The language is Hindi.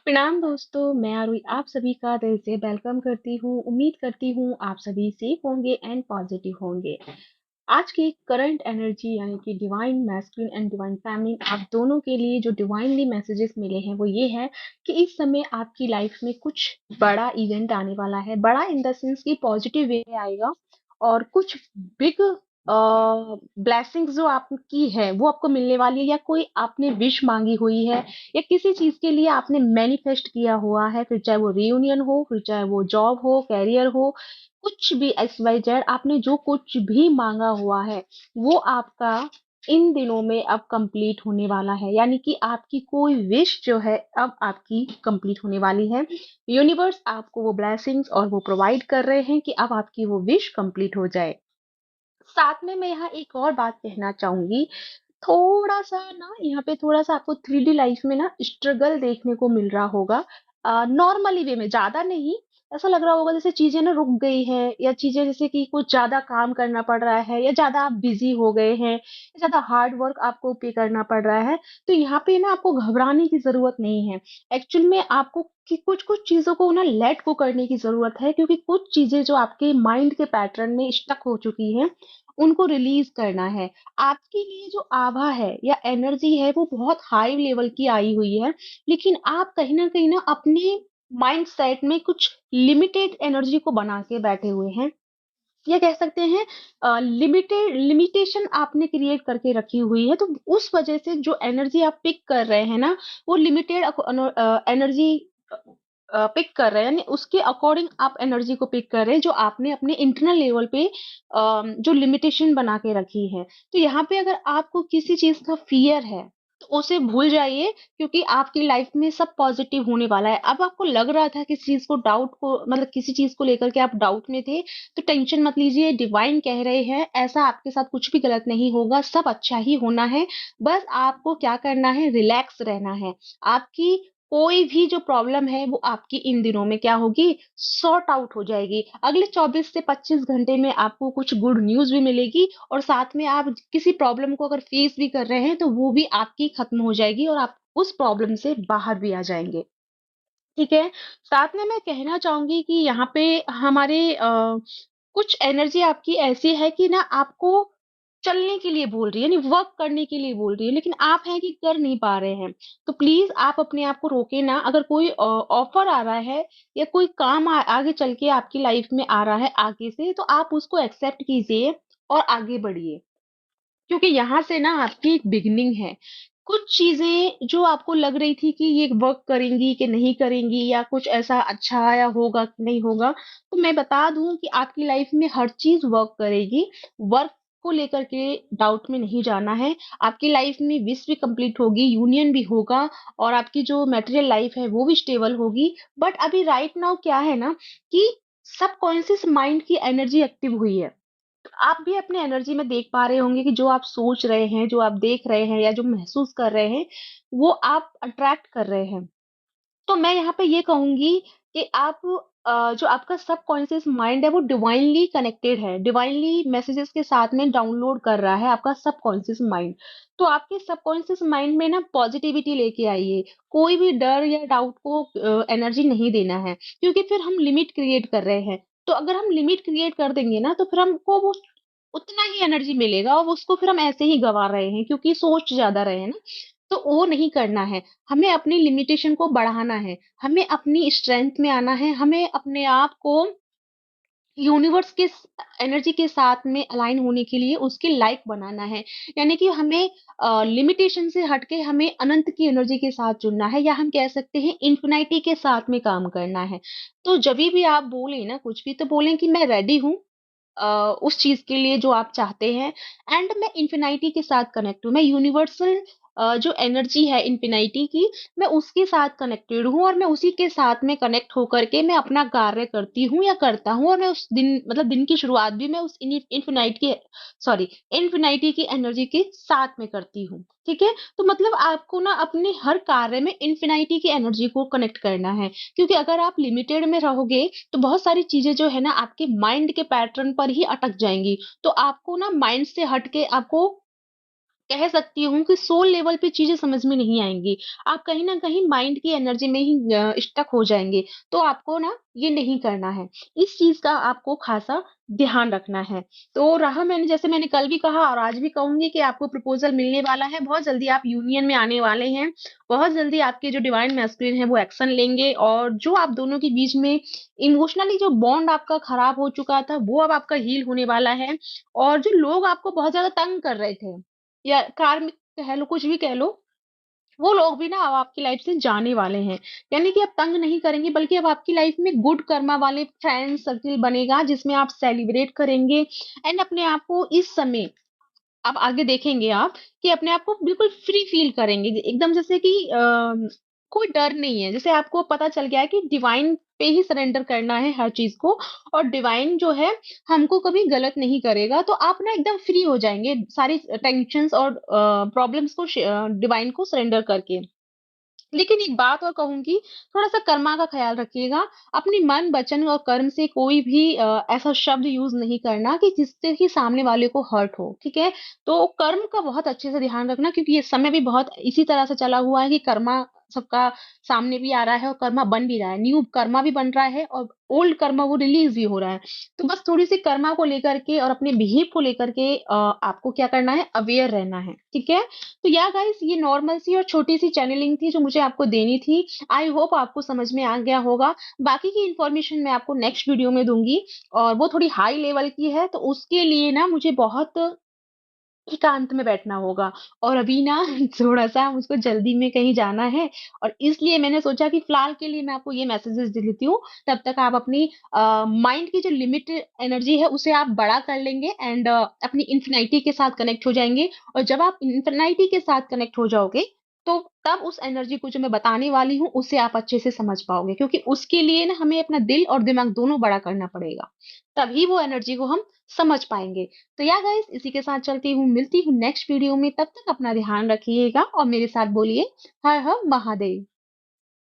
प्रणाम दोस्तों, मैं आरुई आप सभी का दिल से वेलकम करती हूँ। उम्मीद करती हूँ आप सभी सेफ होंगे एंड पॉजिटिव होंगे। आज की करंट एनर्जी यानी कि divine masculine and divine feminine आप दोनों के लिए जो डिवाइनली मैसेजेस मिले हैं वो ये है कि इस समय आपकी लाइफ में कुछ बड़ा इवेंट आने वाला है। बड़ा इन द सेंस कि पॉजिटिव वे में आएगा और कुछ बिग ब्लेसिंग्स जो आपकी है वो आपको मिलने वाली है, या कोई आपने विश मांगी हुई है या किसी चीज के लिए आपने मैनिफेस्ट किया हुआ है, फिर चाहे वो रियूनियन हो, फिर चाहे वो जॉब हो, कैरियर हो, कुछ भी एक्स वाई जेड आपने जो कुछ भी मांगा हुआ है वो आपका इन दिनों में अब कंप्लीट होने वाला है। यानी कि आपकी कोई विश जो है अब आपकी कंप्लीट होने वाली है। यूनिवर्स आपको वो ब्लेसिंग्स और वो प्रोवाइड कर रहे हैं कि अब आपकी वो विश कंप्लीट हो जाए। साथ में मैं यहाँ एक और बात कहना चाहूंगी। थोड़ा सा ना यहाँ पे थोड़ा सा आपको 3D लाइफ में ना स्ट्रगल देखने को मिल रहा होगा। नॉर्मली वे में, ज्यादा नहीं। ऐसा लग रहा होगा जैसे चीजें ना रुक गई हैं, या चीजें जैसे कि कुछ ज्यादा काम करना पड़ रहा है, या ज्यादा आप बिजी हो गए हैं, या ज्यादा हार्ड वर्क आपको पे करना पड़ रहा है। तो यहाँ पे ना आपको घबराने की जरूरत नहीं है। एक्चुअल में आपको कि कुछ कुछ चीजों को ना लेट को करने की जरूरत है, क्योंकि कुछ चीजें जो आपके माइंड के पैटर्न में स्टक हो चुकी हैं उनको रिलीज करना है। आपके लिए जो आभा है या एनर्जी है वो बहुत हाई लेवल की आई हुई है, लेकिन आप कहीं ना अपने माइंड सेट में कुछ लिमिटेड एनर्जी को बना के बैठे हुए हैं। ये कह सकते हैं लिमिटेशन आपने क्रिएट करके रखी हुई है। तो उस वजह से जो एनर्जी आप पिक कर रहे हैं ना, वो लिमिटेड एनर्जी पिक कर रहे हैं, यानी उसके अकॉर्डिंग आप एनर्जी को पिक कर रहे हैं जो आपने अपने इंटरनल लेवल पे जो लिमिटेशन बना के रखी है। तो यहाँ पे अगर आपको किसी चीज का फियर है तो उसे भूल जाइए, क्योंकि आपकी लाइफ में सब पॉजिटिव होने वाला है। अब आपको लग रहा था किसी चीज को डाउट को, मतलब किसी चीज को लेकर के आप डाउट में थे, तो टेंशन मत लीजिए। डिवाइन कह रहे हैं ऐसा आपके साथ कुछ भी गलत नहीं होगा, सब अच्छा ही होना है। बस आपको क्या करना है, रिलैक्स रहना है। आपकी कोई भी जो प्रॉब्लम है वो आपकी इन दिनों में क्या होगी, सॉर्ट आउट हो जाएगी। अगले 24 से 25 घंटे में आपको कुछ गुड न्यूज भी मिलेगी, और साथ में आप किसी प्रॉब्लम को अगर फेस भी कर रहे हैं तो वो भी आपकी खत्म हो जाएगी और आप उस प्रॉब्लम से बाहर भी आ जाएंगे। ठीक है। साथ में मैं कहना चाहूंगी कि यहाँ पे हमारे कुछ एनर्जी आपकी ऐसी है कि ना आपको चलने के लिए बोल रही है, यानी वर्क करने के लिए बोल रही है, लेकिन आप हैं कि कर नहीं पा रहे हैं। तो प्लीज आप अपने आप को रोके ना। अगर कोई ऑफर आ रहा है या कोई काम आगे चल के आपकी लाइफ में आ रहा है आगे से, तो आप उसको एक्सेप्ट कीजिए और आगे बढ़िए, क्योंकि यहाँ से ना आपकी एक बिगिनिंग है। कुछ चीजें जो आपको लग रही थी कि ये वर्क करेंगी कि नहीं करेंगी, या कुछ ऐसा अच्छा या होगा कि नहीं होगा, तो मैं बता दूं कि आपकी लाइफ में हर चीज वर्क करेगी। वर्क को लेकर के डाउट में नहीं जाना है। आपकी लाइफ में विश भी कंप्लीट होगी, यूनियन भी होगा, और आपकी जो मटेरियल लाइफ है वो भी स्टेबल होगी। बट अभी राइट नाउ क्या है ना, कि सबकॉन्शियस माइंड की एनर्जी एक्टिव हुई है। आप भी अपने एनर्जी में देख पा रहे होंगे कि जो आप सोच रहे हैं, जो आप देख रहे हैं, या जो महसूस कर रहे हैं, वो आप अट्रैक्ट कर रहे हैं। तो मैं यहाँ पे ये कहूंगी कि आप जो आपका सबकॉन्शियस माइंड है वो डिवाइनली कनेक्टेड है, डिवाइनली मैसेजेस के साथ में डाउनलोड कर रहा है आपका सबकॉन्शियस माइंड। तो आपके सबकॉन्शियस माइंड में ना पॉजिटिविटी लेके आइए। कोई भी डर या डाउट को एनर्जी नहीं देना है, क्योंकि फिर हम लिमिट क्रिएट कर रहे हैं। तो अगर हम लिमिट क्रिएट कर देंगे ना, तो फिर हमको वो उतना ही एनर्जी मिलेगा, और उसको फिर हम ऐसे ही गवा रहे हैं क्योंकि सोच ज्यादा रहे हैं ना। तो वो नहीं करना है। हमें अपनी लिमिटेशन को बढ़ाना है, हमें अपनी स्ट्रेंथ में आना है, हमें अपने आप को यूनिवर्स के एनर्जी के साथ में अलाइन होने के लिए उसके लायक बनाना है। यानी कि हमें लिमिटेशन से हटके हमें अनंत की एनर्जी के साथ जुड़ना है, या हम कह सकते हैं इन्फिनिटी के साथ में काम करना है। तो जब भी आप बोले ना कुछ भी, तो बोलें कि मैं रेडी हूँ उस चीज के लिए जो आप चाहते हैं, एंड मैं इन्फिनिटी के साथ कनेक्ट हूँ। मैं यूनिवर्सल जो एनर्जी है इन्फिनिटी की, मैं उसके साथ कनेक्टेड हूँ, और मैं उसी के साथ में कनेक्ट होकर के मैं अपना कार्य करती हूँ या करता हूँ, और मैं उस दिन, मतलब दिन की शुरुआत भी मैं उस इन्फिनाइट की, सॉरी, इन्फिनिटी की एनर्जी के साथ में करती हूँ। ठीक है। तो मतलब आपको ना अपने हर कार्य में इन्फिनिटी की एनर्जी को कनेक्ट करना है, क्योंकि अगर आप लिमिटेड में रहोगे तो बहुत सारी चीजें जो है ना आपके माइंड के पैटर्न पर ही अटक जाएंगी। तो आपको ना माइंड से हट के आपको कह सकती हूँ कि सोल लेवल पे चीज़ें समझ में नहीं आएँगी। आप कहीं न कहीं माइंड की एनर्जी में ही स्टक हो जाएँगे। तो आपको ना ये नहीं करना है। इस चीज़ का आपको ख़ासा ध्यान रखना है। तो रहा मैंने जैसे मैंने कल भी कहा और आज भी कहूँगी कि आपको प्रपोज़ल मिलने वाला है। बहुत जल्दी आप यूनियन में आने वाले हैं। बहुत जल्दी आपके जो डिवाइन मैस्कुलिन है वो एक्शन लेंगे और जो आप दोनों के बीच में इमोशनली जो बॉन्ड आपका ख़राब हो चुका था, वो अब आपका हील होने वाला है। और जो लोग आपको बहुत ज़्यादा तंग कर रहे थे या कार्मिक कह लो, कुछ भी कह लो, वो लोग भी ना अब आपकी लाइफ से जाने वाले हैं। यानी कि अब तंग नहीं करेंगे बल्कि अब आपकी लाइफ में गुड कर्मा वाले फ्रेंड सर्किल बनेगा जिसमें आप सेलिब्रेट करेंगे एंड अपने आप को इस समय अब आगे देखेंगे आप कि अपने आप को बिल्कुल फ्री फील करेंगे एकदम जैसे कि कोई डर नहीं है जैसे आपको पता चल गया है कि डिवाइन पे ही सरेंडर करना है हर चीज को और डिवाइन जो है हमको कभी गलत नहीं करेगा तो आप ना एकदम फ्री हो जाएंगे सारी टेंशन्स और प्रॉब्लम्स को डिवाइन को सरेंडर करके लेकिन एक बात और कहूँगी, थोड़ा-सा कर्मा का ख़्याल रखिएगा। अपनी मन, वचन और कर्म से कोई भी ऐसा शब्द यूज़ नहीं करना कि जिससे कि सामने वाले को हर्ट हो, ठीक है? तो कर्म का बहुत अच्छे से ध्यान रखना क्योंकि ये समय भी बहुत इसी तरह से चला हुआ है कि कर्मा सबका सामने भी आ रहा है और कर्मा बन भी रहा है। न्यू कर्मा भी बन रहा है और ओल्ड कर्मा वो रिलीज़ भी हो रहा है। तो बस थोड़ी-सी कर्मा को लेकर के और अपने बिहेव को लेकर के आपको क्या करना है, अवेयर रहना है, ठीक है? तो या गाइस ये नॉर्मल सी और छोटी सी चैनलिंग थी जो मुझे आपको देनी थी। आई होप आपको समझ में आ गया होगा। बाकी की इन्फॉर्मेशन मैं आपको नेक्स्ट वीडियो में दूँगी और वो थोड़ी हाई लेवल की है तो उसके लिए ना मुझे बहुत एकांत में बैठना होगा और अभी ना थोड़ा-सा मुझको जल्दी में कहीं जाना है और इसलिए मैंने सोचा कि फिलहाल के लिए मैं आपको ये मैसेजेस दे देती हूँ। तब तक आप अपनी माइंड की जो लिमिट एनर्जी है उसे आप बड़ा कर लेंगे एंड अपनी इन्फिनिटी के साथ कनेक्ट हो जाएँगे और जब आप इन्फिनिटी के साथ कनेक्ट हो जाओगे, तो तब उस एनर्जी को जो मैं बताने वाली हूँ, उसे आप अच्छे से समझ पाओगे क्योंकि उसके लिए ना हमें अपना दिल और दिमाग दोनों बड़ा करना पड़ेगा। तभी वो एनर्जी को हम समझ पाएँगे। तो या गाइस इसी के साथ चलती हूँ, मिलती हूँ नेक्स्ट वीडियो में, तब तक अपना ध्यान रखिएगा और मेरे साथ बोलिए हर हर महादेव।